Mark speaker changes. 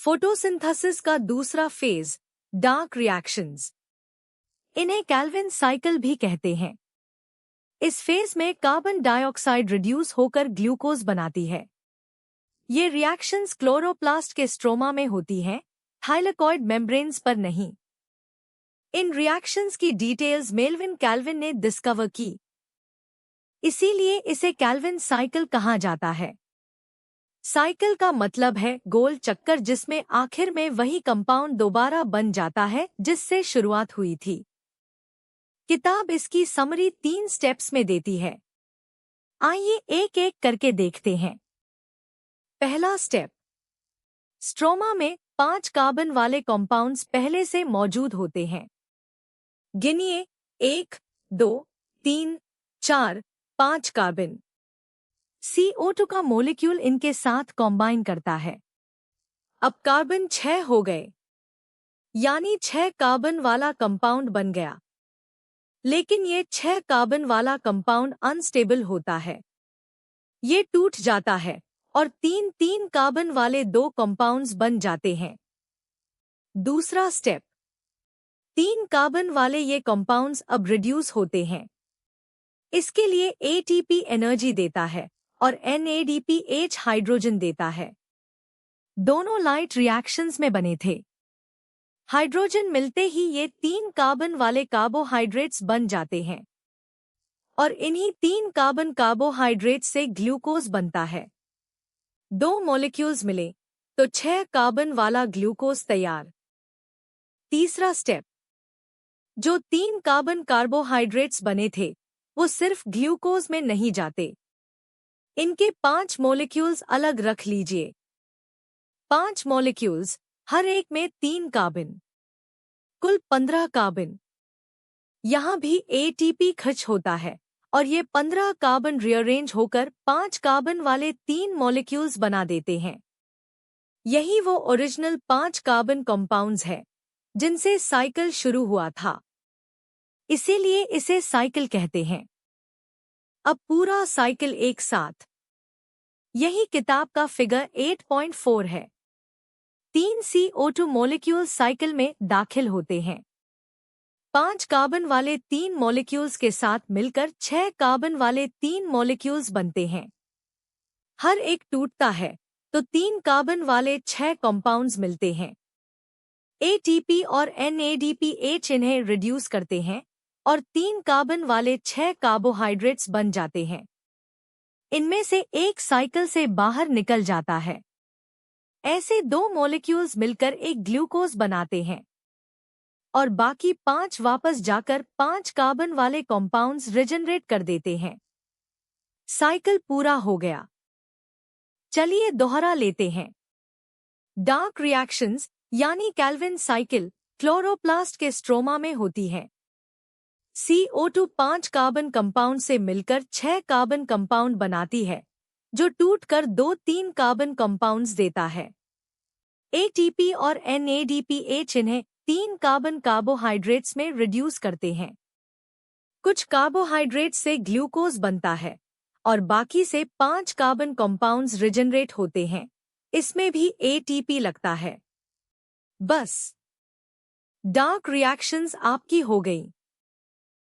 Speaker 1: Photosynthesis का दूसरा phase, dark reactions. इन्हें कैल्विन साइकिल भी कहते हैं। इस फेज में कार्बन डाइऑक्साइड रिड्यूस होकर ग्लूकोज बनाती है। ये रिएक्शंस क्लोरोप्लास्ट के स्ट्रोमा में होती हैं, थाइलेकॉइड मेम्ब्रेन्स पर नहीं। इन रिएक्शंस की डिटेल्स मेल्विन कैल्विन ने डिस्कवर की, इसीलिए इसे कैल्विन साइकिल कहा जाता है। साइकिल का मतलब है गोल चक्कर, जिसमें आखिर में वही कंपाउंड दोबारा बन जाता है जिससे शुरुआत हुई थी। किताब इसकी समरी 3 स्टेप्स में देती है। आइए एक एक करके देखते हैं। पहला स्टेप, स्ट्रोमा में 5 कार्बन वाले कंपाउंड्स पहले से मौजूद होते हैं। गिनिए 1, 2, 3, 4, 5 कार्बन। CO2 का मॉलिक्यूल इनके साथ कॉम्बाइन करता है। अब कार्बन 6 हो गए, यानी 6 कार्बन वाला कंपाउंड बन गया। लेकिन ये 6 कार्बन वाला कंपाउंड अनस्टेबल होता है। ये टूट जाता है और 3 कार्बन वाले 2 कंपाउंड्स बन जाते हैं। दूसरा स्टेप, 3 कार्बन वाले ये कंपाउंड्स अब रिड्यूस होते हैं। इसके लिए ATP एनर्जी देता है और NADPH हाइड्रोजन देता है। दोनों लाइट रिएक्शंस में बने थे। हाइड्रोजन मिलते ही ये 3 कार्बन वाले कार्बोहाइड्रेट्स बन जाते हैं और इन्हीं 3 कार्बन कार्बोहाइड्रेट्स से ग्लूकोज बनता है। 2 मॉलिक्यूल्स मिले तो 6 कार्बन वाला ग्लूकोज तैयार। तीसरा स्टेप, जो 3 कार्बन कार्बोहाइड्रेट्स बने थे वो सिर्फ ग्लूकोज में नहीं जाते। इनके 5 मॉलिक्यूल्स अलग रख लीजिए। 5 मॉलिक्यूल्स, हर एक में 3 कार्बन, कुल 15 कार्बन। यहाँ भी ATP खर्च होता है और ये 15 कार्बन रीअरेंज होकर 5 कार्बन वाले 3 मॉलिक्यूल्स बना देते हैं। यही वो ओरिजिनल 5 कार्बन कंपाउंड्स है जिनसे साइकिल शुरू हुआ था। इसीलिए इसे साइकिल कहते हैं। अब पूरा साइकिल एक साथ। यही किताब का फिगर 8.4 है। 3 CO2 मॉलिक्यूल साइकिल में दाखिल होते हैं। 5 कार्बन वाले 3 मॉलिक्यूल्स के साथ मिलकर 6 कार्बन वाले 3 मॉलिक्यूल्स बनते हैं। हर एक टूटता है तो 3 कार्बन वाले 6 कंपाउंड्स मिलते हैं। ATP और NADPH इन्हें रिड्यूस करते हैं और 3 कार्बन वाले 6 कार्बोहाइड्रेट्स बन जाते हैं। इनमें से एक साइकिल से बाहर निकल जाता है। ऐसे 2 मॉलिक्यूल्स मिलकर एक ग्लूकोज बनाते हैं और बाकी 5 वापस जाकर 5 कार्बन वाले कंपाउंड्स रिजनरेट कर देते हैं। साइकिल पूरा हो गया। चलिए दोहरा लेते हैं। डार्क रिएक्शंस यानी कैल्विन साइकिल क्लोरोप्लास्ट के स्ट्रोमा में होती है। CO2 5 कार्बन कंपाउंड से मिलकर 6 कार्बन कंपाउंड बनाती है, जो टूटकर 2-3 कार्बन कंपाउंड्स देता है। ATP और NADPH इन्हें 3 कार्बन कार्बोहाइड्रेट्स में रिड्यूस करते हैं। कुछ कार्बोहाइड्रेट्स से ग्लूकोज बनता है और बाकी से 5 कार्बन कंपाउंड्स रिजनरेट होते हैं। इसमें भी ATP लगता है। बस, डार्क रिएक्शंस आपकी हो गई।